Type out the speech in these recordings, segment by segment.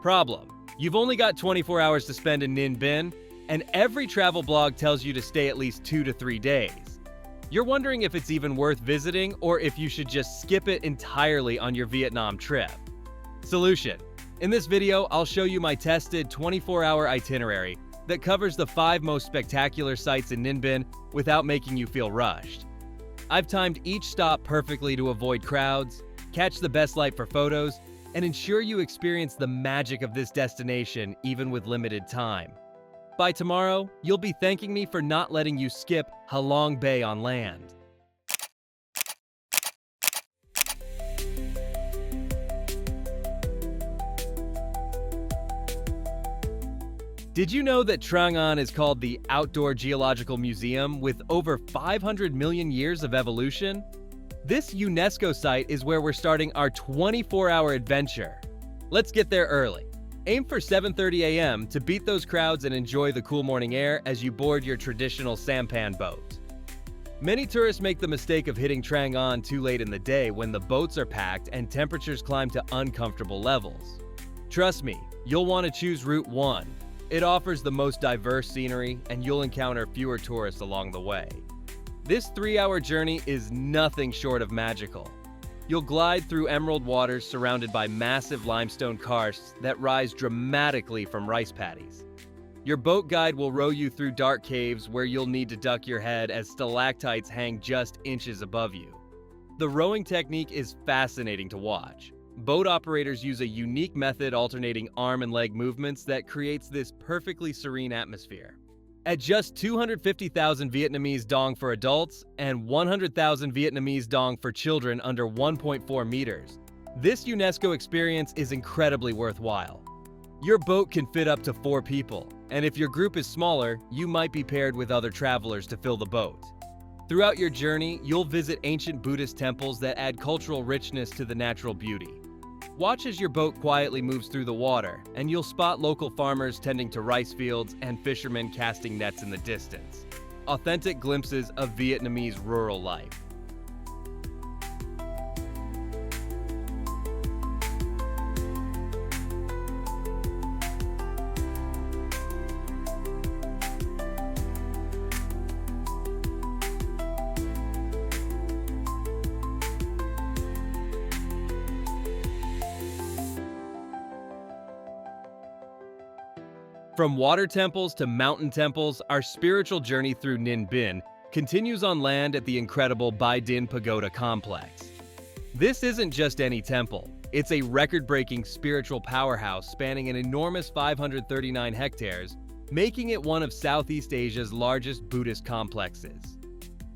Problem: you've only got 24 hours to spend in Ninh Binh, and every travel blog tells you to stay at least 2 to 3 days. You're wondering if it's even worth visiting or if you should just skip it entirely on your Vietnam trip. Solution: in this video, I'll show you my tested 24-hour itinerary that covers the 5 most spectacular sites in Ninh Binh without making you feel rushed. I've timed each stop perfectly to avoid crowds, catch the best light for photos, and ensure you experience the magic of this destination even with limited time. By tomorrow, you'll be thanking me for not letting you skip Halong Bay on land. Did you know that Trang An is called the Outdoor Geological Museum with over 500 million years of evolution? This UNESCO site is where we're starting our 24-hour adventure. Let's get there early. Aim for 7:30 a.m. to beat those crowds and enjoy the cool morning air as you board your traditional sampan boat. Many tourists make the mistake of hitting Trang An too late in the day when the boats are packed and temperatures climb to uncomfortable levels. Trust me, you'll want to choose Route 1. It offers the most diverse scenery, and you'll encounter fewer tourists along the way. This 3-hour journey is nothing short of magical. You'll glide through emerald waters surrounded by massive limestone karsts that rise dramatically from rice paddies. Your boat guide will row you through dark caves where you'll need to duck your head as stalactites hang just inches above you. The rowing technique is fascinating to watch. Boat operators use a unique method alternating arm and leg movements that creates this perfectly serene atmosphere. At just 250,000 Vietnamese dong for adults and 100,000 Vietnamese dong for children under 1.4 meters, this UNESCO experience is incredibly worthwhile. Your boat can fit up to 4 people, and if your group is smaller, you might be paired with other travelers to fill the boat. Throughout your journey, you'll visit ancient Buddhist temples that add cultural richness to the natural beauty. Watch as your boat quietly moves through the water, and you'll spot local farmers tending to rice fields and fishermen casting nets in the distance. Authentic glimpses of Vietnamese rural life. From water temples to mountain temples, our spiritual journey through Ninh Binh continues on land at the incredible Bai Dinh Pagoda complex. This isn't just any temple. It's a record-breaking spiritual powerhouse spanning an enormous 539 hectares, making it one of Southeast Asia's largest Buddhist complexes.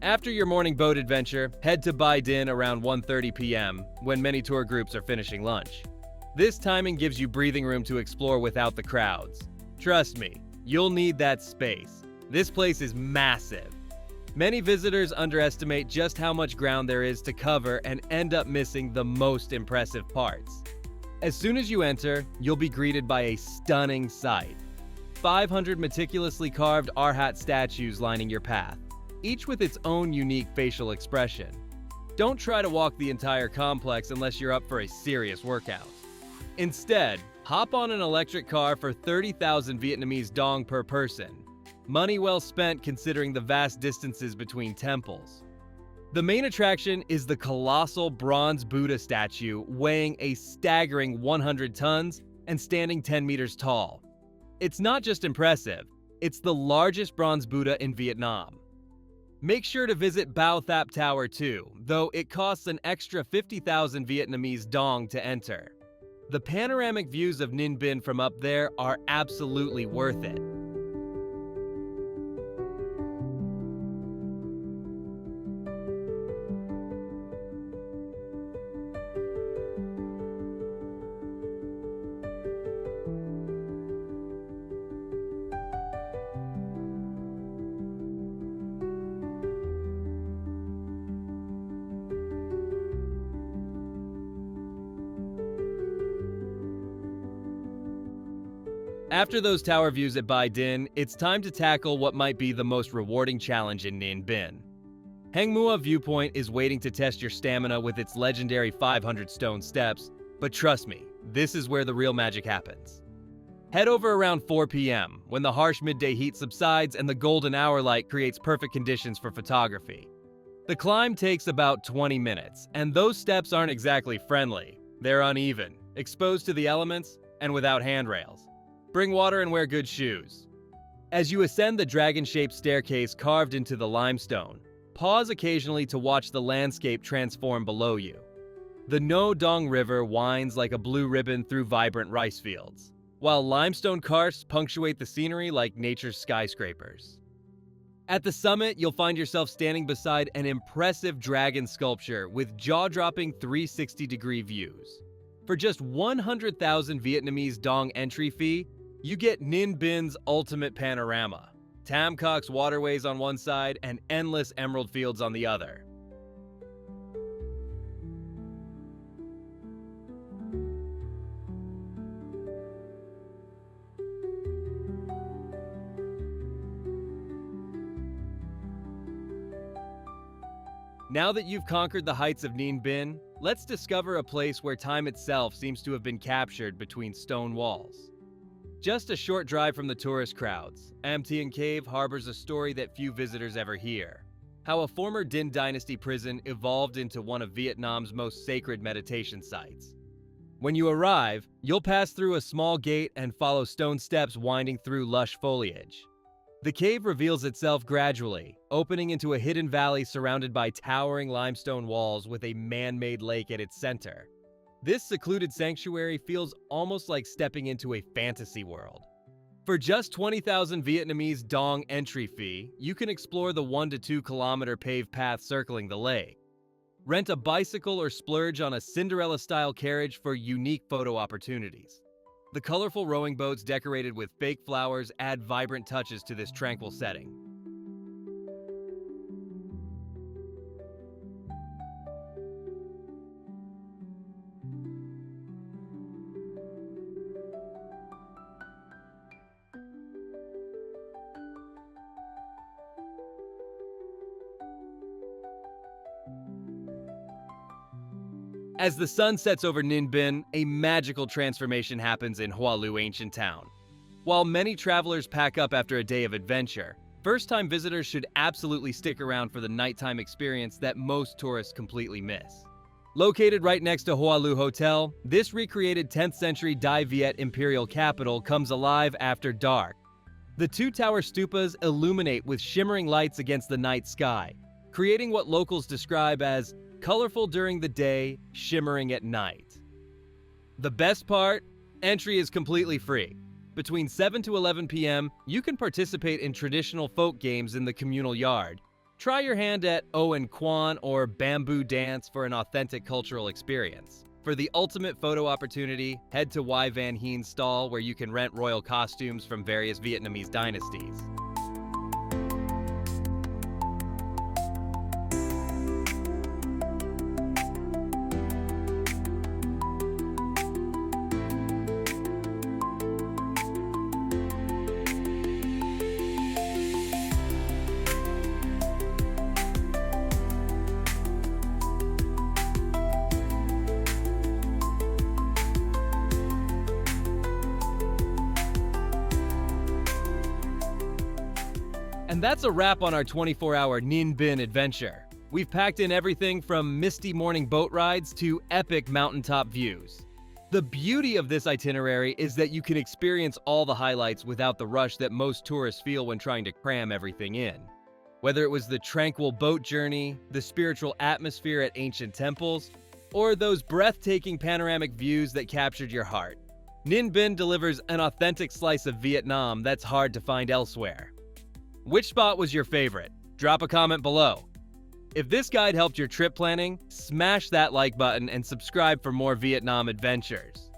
After your morning boat adventure, head to Bai Dinh around 1:30 p.m. when many tour groups are finishing lunch. This timing gives you breathing room to explore without the crowds. Trust me, you'll need that space. This place is massive. Many visitors underestimate just how much ground there is to cover and end up missing the most impressive parts. As soon as you enter, you'll be greeted by a stunning sight. 500 meticulously carved Arhat statues lining your path, each with its own unique facial expression. Don't try to walk the entire complex unless you're up for a serious workout. Instead, hop on an electric car for 30,000 Vietnamese dong per person. Money well spent considering the vast distances between temples. The main attraction is the colossal bronze Buddha statue weighing a staggering 100 tons and standing 10 meters tall. It's not just impressive, it's the largest bronze Buddha in Vietnam. Make sure to visit Bao Thap Tower too, though it costs an extra 50,000 Vietnamese dong to enter. The panoramic views of Ninh Binh from up there are absolutely worth it. After those tower views at Bai Dinh, it's time to tackle what might be the most rewarding challenge in Ninh Binh. Hang Mua Viewpoint is waiting to test your stamina with its legendary 500 stone steps, But trust me, this is where the real magic happens. Head over around 4 p.m. when the harsh midday heat subsides and the golden hour light creates perfect conditions for photography. The climb takes about 20 minutes, and those steps aren't exactly friendly. They're uneven, exposed to the elements, and without handrails. Bring water and wear good shoes. As you ascend the dragon-shaped staircase carved into the limestone, pause occasionally to watch the landscape transform below you. The No Dong River winds like a blue ribbon through vibrant rice fields, while limestone karsts punctuate the scenery like nature's skyscrapers. At the summit, you'll find yourself standing beside an impressive dragon sculpture with jaw-dropping 360-degree views. For just 100,000 Vietnamese dong entry fee, you get Ninh Binh ultimate panorama, Tam Coc's waterways on one side and endless emerald fields on the other. Now that you've conquered the heights of Ninh Binh, let's discover a place where time itself seems to have been captured between stone walls. Just a short drive from the tourist crowds, Am Tien Cave harbors a story that few visitors ever hear. How a former Dinh Dynasty prison evolved into one of Vietnam's most sacred meditation sites. When you arrive, you'll pass through a small gate and follow stone steps winding through lush foliage. The cave reveals itself gradually, opening into a hidden valley surrounded by towering limestone walls with a man-made lake at its center. This secluded sanctuary feels almost like stepping into a fantasy world. For just 20,000 Vietnamese dong entry fee, you can explore the 1 to 2 kilometer paved path circling the lake. Rent a bicycle or splurge on a Cinderella-style carriage for unique photo opportunities. The colorful rowing boats decorated with fake flowers add vibrant touches to this tranquil setting. As the sun sets over Ninh Binh, a magical transformation happens in Hoa Lu ancient town. While many travelers pack up after a day of adventure, first-time visitors should absolutely stick around for the nighttime experience that most tourists completely miss. Located right next to Hoa Lu Hotel, this recreated 10th century Dai Viet imperial capital comes alive after dark. The two-tower stupas illuminate with shimmering lights against the night sky, creating what locals describe as colorful during the day, shimmering at night. The best part? Entry is completely free. Between 7 to 11 p.m., you can participate in traditional folk games in the communal yard. Try your hand at Owen Quan or bamboo dance for an authentic cultural experience. For the ultimate photo opportunity, head to Y Van Heen's stall where you can rent royal costumes from various Vietnamese dynasties. And that's a wrap on our 24-hour Ninh Binh adventure. We've packed in everything from misty morning boat rides to epic mountaintop views. The beauty of this itinerary is that you can experience all the highlights without the rush that most tourists feel when trying to cram everything in. Whether it was the tranquil boat journey, the spiritual atmosphere at ancient temples, or those breathtaking panoramic views that captured your heart, Ninh Binh delivers an authentic slice of Vietnam that's hard to find elsewhere. Which spot was your favorite? Drop a comment below. If this guide helped your trip planning, smash that like button and subscribe for more Vietnam adventures.